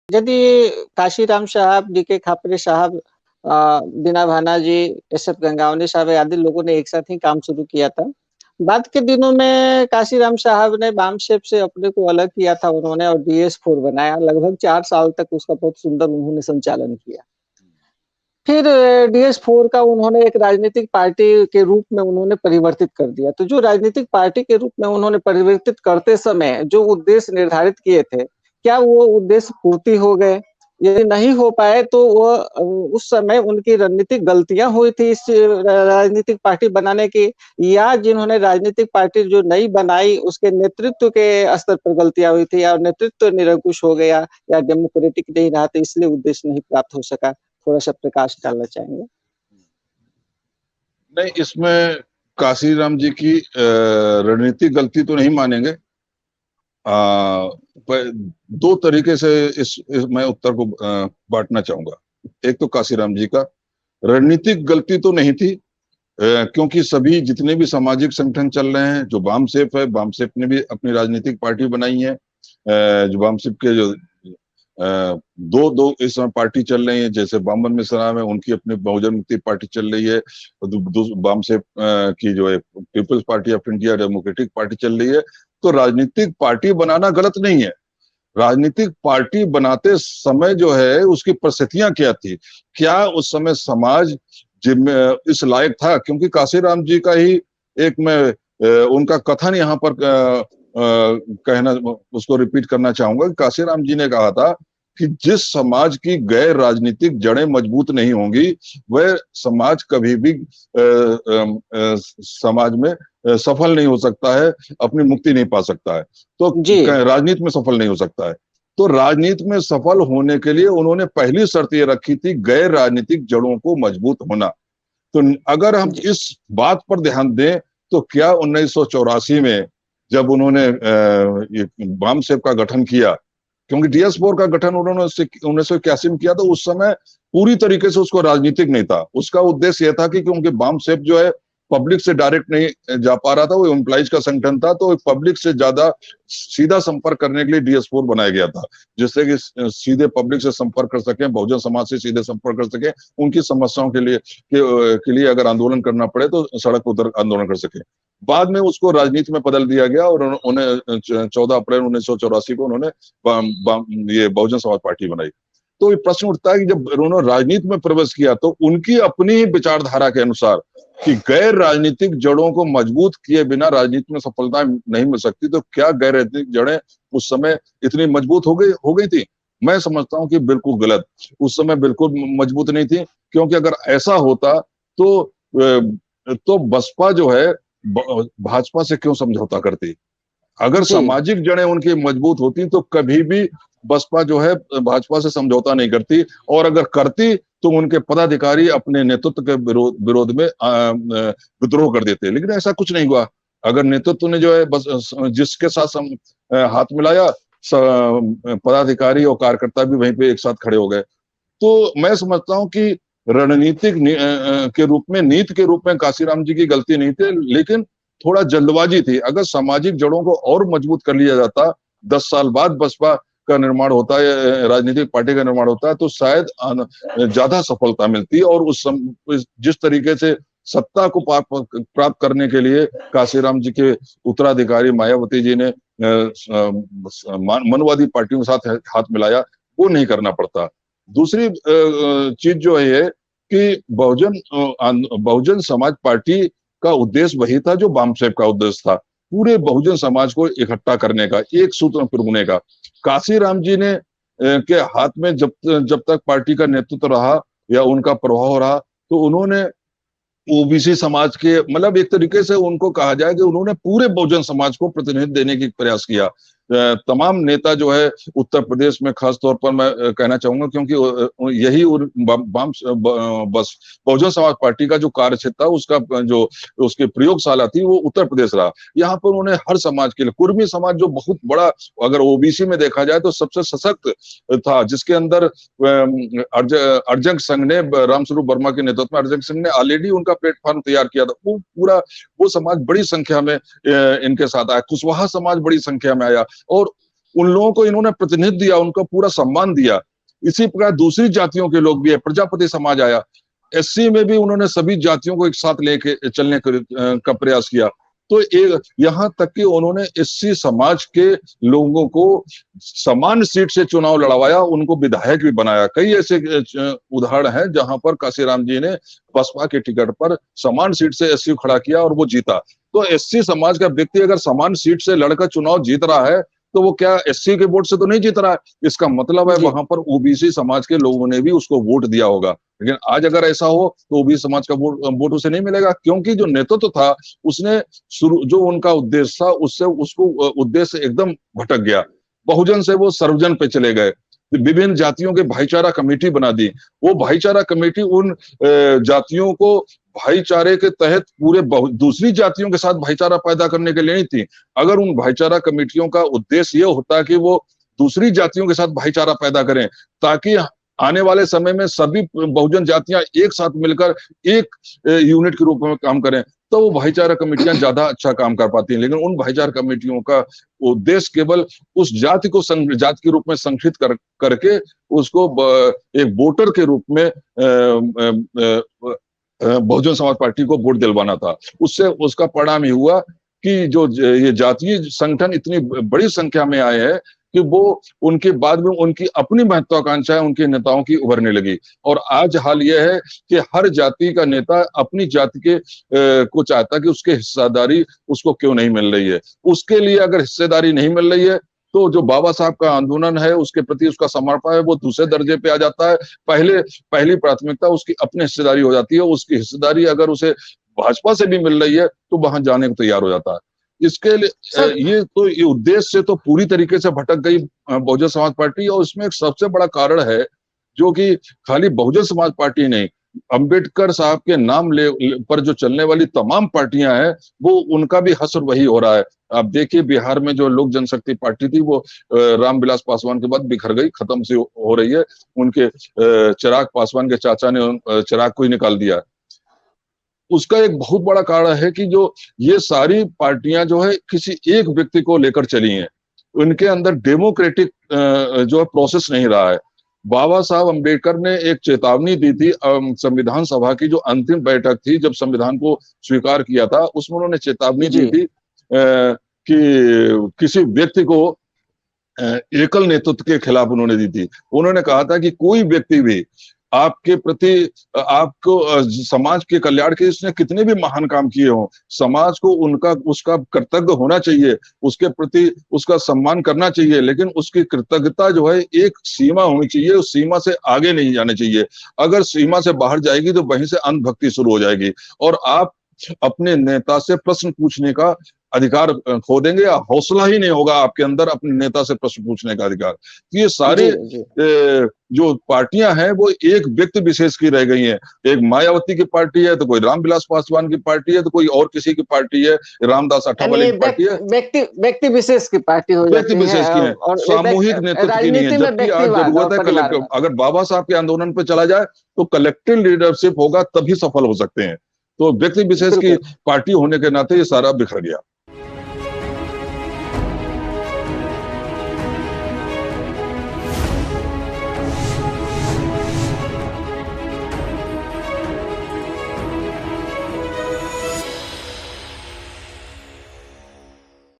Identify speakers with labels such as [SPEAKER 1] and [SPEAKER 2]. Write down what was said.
[SPEAKER 1] यदि काशीराम साहब, डीके खापरे साहब, बीना भाना जी, एसएफ गंगावनी साहब आदि लोगों ने एक साथ ही काम शुरू किया था। बाद के दिनों में काशीराम साहब ने बामसेफ से अपने को अलग किया था उन्होंने और डीएस-4 बनाया। लगभग 4 साल तक उसका बहुत सुंदर उन्होंने संचालन किया। फिर डीएस-4 का उन्होंने एक राजनीतिक पार्टी के रूप में उन्होंने परिवर्तित कर दिया। तो जो राजनीतिक पार्टी के रूप में उन्होंने परिवर्तित करते समय जो उद्देश्य निर्धारित किए थे, क्या वो उद्देश्य पूर्ति हो गए? यदि नहीं हो पाए तो वो उस समय उनकी रणनीतिक गलतियाँ हुई थी इस राजनीतिक पार्टी बनाने की या जिन्होंने राजनीतिक पार्टी जो नई बनाई उसके नेतृत्व के स्तर पर गलतियाँ हुई थी या नेतृत्व निरंकुश हो गया या डेमोक्रेटिक नहीं रहा तो इसलिए उद्देश्य नहीं प्राप्त हो सका? थोड़ा-सा प्रकाश डालना चाहेंगे?
[SPEAKER 2] नहीं, इसमें काशीराम जी की रणनीतिक गलती तो नहीं मानेंगे। पर 2 तरीके से इस मैं उत्तर को बाँटना चाहूँगा। एक तो काशीराम जी का रणनीतिक गलती तो नहीं थी, क्योंकि सभी जितने भी सामाजिक संगठन चल रहे हैं, जो बामसेफ है, बामसेफ ने भी अपनी राजनीतिक पार्टी बनाई है। जो बामसेफ के जो 2 इस समय पार्टी चल रही है, जैसे बामन मिश्रा है, उनकी अपनी बहुजन मुक्ति पार्टी चल रही है। बामसेफ की जो है people's party of India democratic party चल रही है। तो राजनीतिक पार्टी बनाना गलत नहीं है। राजनीतिक पार्टी बनाते समय जो है उसकी परिस्थितियां क्या थी, क्या उस समय समाज इस लायक था? क्योंकि काशीराम जी का ही एक मैं उनका कथन यहाँ पर कहना उसको रिपीट करना चाहूंगा। काशीराम जी ने कहा था कि जिस समाज की गैर राजनीतिक जड़ें मजबूत नहीं होंगी वह समाज कभी भी समाज में सफल नहीं हो सकता है, अपनी मुक्ति नहीं पा सकता है, तो राजनीति में सफल नहीं हो सकता है। तो राजनीति में सफल होने के लिए उन्होंने पहली शर्त ये रखी थी, गैर राजनीतिक जड़ों को मजबूत होना। तो अगर हम इस बात पर ध्यान दें तो क्या 1984 में जब उन्होंने बामसेफ का गठन किया, क्योंकि डीएस-4 का गठन उन्होंने 1981 में किया, तो उस समय पूरी तरीके से उसको राजनीतिक नहीं था। उसका उद्देश्य यह था कि क्योंकि बामसेफ जो है पब्लिक से डायरेक्ट नहीं जा पा रहा था, वो एम्प्लॉइज का संगठन था, तो पब्लिक से ज्यादा सीधा संपर्क करने के लिए डीएस-4 बनाया गया था, जिससे कि सीधे पब्लिक से संपर्क कर सके, बहुजन समाज से सीधे संपर्क कर सके, उनकी समस्याओं के लिए अगर आंदोलन करना पड़े तो सड़क उतर आंदोलन कर सके। बाद में उसको राजनीति में बदल दिया गया और उन्हें 14 अप्रैल 1984 को उन्होंने ये बहुजन समाज पार्टी बनाई। तो ये प्रश्न उठता है कि जब उन्होंने राजनीति में प्रवेश किया तो उनकी अपनी विचारधारा के अनुसार कि गैर राजनीतिक जड़ों को मजबूत किए बिना राजनीति में सफलता नहीं मिल सकती, तो क्या गैर राजनीतिक जड़ें उस समय इतनी मजबूत हो गई थी? मैं समझता हूं कि बिल्कुल गलत। उस समय बिल्कुल मजबूत नहीं थी, क्योंकि अगर ऐसा होता तो बसपा जो है भाजपा से क्यों समझौता करती? अगर सामाजिक जड़ें उनकी मजबूत होती तो कभी भी बसपा जो है भाजपा से समझौता नहीं करती, और अगर करती तो उनके पदाधिकारी अपने नेतृत्व के विरोध में विद्रोह कर देते। लेकिन ऐसा कुछ नहीं हुआ। अगर नेतृत्व ने जो है बस जिसके साथ हाथ मिलाया, पदाधिकारी और कार्यकर्ता भी वहीं पे एक साथ खड़े हो गए। तो मैं समझता हूं कि रणनीतिक के रूप में, नीति के रूप में काशीराम जी की गलती नहीं थी, लेकिन थोड़ा जल्दबाजी थी। अगर सामाजिक जड़ों को और मजबूत कर लिया जाता, 10 साल बाद बसपा का निर्माण होता है, राजनीतिक पार्टी का निर्माण होता है, तो शायद ज्यादा सफलता मिलती। और जिस तरीके से सत्ता को प्राप्त करने के लिए काशीराम जी के उत्तराधिकारी मायावती जी ने मनवादी पार्टियों के साथ हाथ मिलाया, वो नहीं करना पड़ता। दूसरी चीज जो है कि बहुजन समाज पार्टी का उद्देश्य वही था जो बामसेफ का उद्देश्य था, पूरे बहुजन समाज को इकट्ठा करने का, एक सूत्र में पिरोने का। काशीराम जी ने के हाथ में जब तक पार्टी का नेतृत्व रहा या उनका प्रभाव रहा, तो उन्होंने ओबीसी समाज के, मतलब एक तरीके से उनको कहा जाए कि उन्होंने पूरे बहुजन समाज को प्रतिनिधित्व देने की प्रयास किया। तमाम नेता जो है उत्तर प्रदेश में खास तौर पर मैं कहना चाहूंगा, क्योंकि यही बहुजन समाज पार्टी का जो कार्यक्षेत्र था, उसकी प्रयोगशाला थी, वो उत्तर प्रदेश रहा। यहाँ पर उन्होंने हर समाज के लिए, कुर्मी समाज जो बहुत बड़ा, अगर ओबीसी में देखा जाए तो सबसे सशक्त था, जिसके अंदर अर्जक संघ ने, रामस्वरूप वर्मा के नेतृत्व में अर्जक संघ ने ऑलरेडी उनका प्लेटफॉर्म तैयार किया था। वो समाज बड़ी संख्या में इनके साथ आया। कुशवाहा समाज बड़ी संख्या में आया, और उन लोगों को इन्होंने प्रतिनिधि दिया, उनको पूरा सम्मान दिया। इसी प्रकार दूसरी जातियों के लोग भी है, प्रजापति समाज आया, एससी में भी उन्होंने सभी जातियों को एक साथ लेके चलने का प्रयास किया। तो एक यहाँ तक कि उन्होंने एससी समाज के लोगों को समान सीट से चुनाव लड़वाया, उनको विधायक भी बनाया। कई ऐसे उदाहरण हैं जहां पर काशीराम जी ने बसपा के टिकट पर समान सीट से एससी खड़ा किया और वो जीता। तो एससी समाज का व्यक्ति अगर समान सीट से लड़कर चुनाव जीत रहा है तो वो क्या एससी के वोट से तो नहीं जीत रहा है, इसका मतलब है वहां पर ओबीसी समाज के लोगों ने भी उसको वोट दिया होगा। लेकिन आज अगर ऐसा हो तो ओबीसी समाज का वोट उसे नहीं मिलेगा, क्योंकि जो नेतृत्व था उसने जो उनका उद्देश्य था उससे उसको उद्देश्य एकदम भटक गया। बहुजन से वो सर्वजन पे चले गए, विभिन्न जातियों के भाईचारा कमेटी बना दी। वो भाईचारा कमेटी उन जातियों को भाईचारे के तहत पूरे दूसरी जातियों के साथ भाईचारा पैदा करने के लिए नहीं थी। अगर उन भाईचारा कमेटियों का उद्देश्य ये होता कि वो दूसरी जातियों के साथ भाईचारा पैदा करें ताकि आने वाले समय में सभी बहुजन जातियां एक साथ मिलकर एक यूनिट के रूप में काम करें, तो वो भाईचारा कमेटियां ज्यादा अच्छा काम कर पाती हैं। लेकिन उन भाईचारा कमेटियों का उद्देश्य केवल उस जाति को जाति के रूप में संगठित करके उसको एक वोटर के रूप में बहुजन समाज पार्टी को वोट दिलवाना था। उससे उसका परिणाम ये हुआ कि जो ये जातीय संगठन इतनी बड़ी संख्या में आए हैं कि वो उनके बाद में उनकी अपनी महत्वाकांक्षाएं उनके नेताओं की उभरने लगी। और आज हाल यह है कि हर जाति का नेता अपनी जाति के को चाहता कि उसके हिस्सेदारी उसको क्यों नहीं मिल रही है। उसके लिए अगर हिस्सेदारी नहीं मिल रही है तो जो बाबा साहब का आंदोलन है उसके प्रति उसका समर्पण है वो दूसरे दर्जे पे आ जाता है। पहली प्राथमिकता उसकी अपनी हिस्सेदारी हो जाती है। उसकी हिस्सेदारी अगर उसे भाजपा से भी मिल रही है तो वहां जाने को तैयार हो जाता है। इसके लिए ये उद्देश्य से तो पूरी तरीके से भटक गई बहुजन समाज पार्टी। और इसमें एक सबसे बड़ा कारण है जो कि खाली बहुजन समाज पार्टी नहीं, अंबेडकर साहब के नाम पर जो चलने वाली तमाम पार्टियां हैं वो उनका भी हश्र वही हो रहा है। आप देखिए बिहार में जो लोक जनशक्ति पार्टी थी वो रामविलास पासवान के बाद बिखर गई, खत्म सी हो रही है। उनके चिराग पासवान के चाचा ने चिराग को ही निकाल दिया। उसका एक बहुत बड़ा कारण है कि जो ये सारी पार्टियां जो है किसी एक व्यक्ति को लेकर चली हैं, उनके अंदर डेमोक्रेटिक जो है प्रोसेस नहीं रहा है। बाबा साहब अम्बेडकर ने एक चेतावनी दी थी संविधान सभा की जो अंतिम बैठक थी जब संविधान को स्वीकार किया था, उसमें उन्होंने चेतावनी दी थी कि किसी व्यक्ति को एकल नेतृत्व के खिलाफ उन्होंने दी थी। उन्होंने कहा था कि कोई व्यक्ति भी आपके प्रति आपको समाज के कल्याण के इसने कितने भी महान काम किए हों, समाज को उसका कर्तव्य होना चाहिए, उसके प्रति उसका सम्मान करना चाहिए, लेकिन उसकी कृतज्ञता जो है एक सीमा होनी चाहिए, उस सीमा से आगे नहीं जाने चाहिए। अगर सीमा से बाहर जाएगी तो वहीं से अंधभक्ति शुरू हो जाएगी और आप अपने नेता से प्रश्न पूछने का अधिकार खो देंगे या हौसला ही नहीं होगा आपके अंदर अपने नेता से प्रश्न पूछने का अधिकार। तो ये सारे जो पार्टियां हैं वो एक व्यक्ति विशेष की रह गई हैं। एक मायावती की पार्टी है तो कोई रामविलास पासवान की पार्टी है तो कोई और किसी की पार्टी है, रामदास अठावले की पार्टी है,
[SPEAKER 1] व्यक्ति विशेष की पार्टी हो जाती है,
[SPEAKER 2] व्यक्ति विशेष की है, सामूहिक नेतृत्व की नहीं है। जबकि आज जरूरत है कलेक्टिव, अगर बाबा साहब के आंदोलन पे चला जाए तो कलेक्टिव लीडरशिप होगा तभी सफल हो सकते हैं। तो व्यक्ति विशेष की पार्टी होने के नाते ये सारा बिखर गया।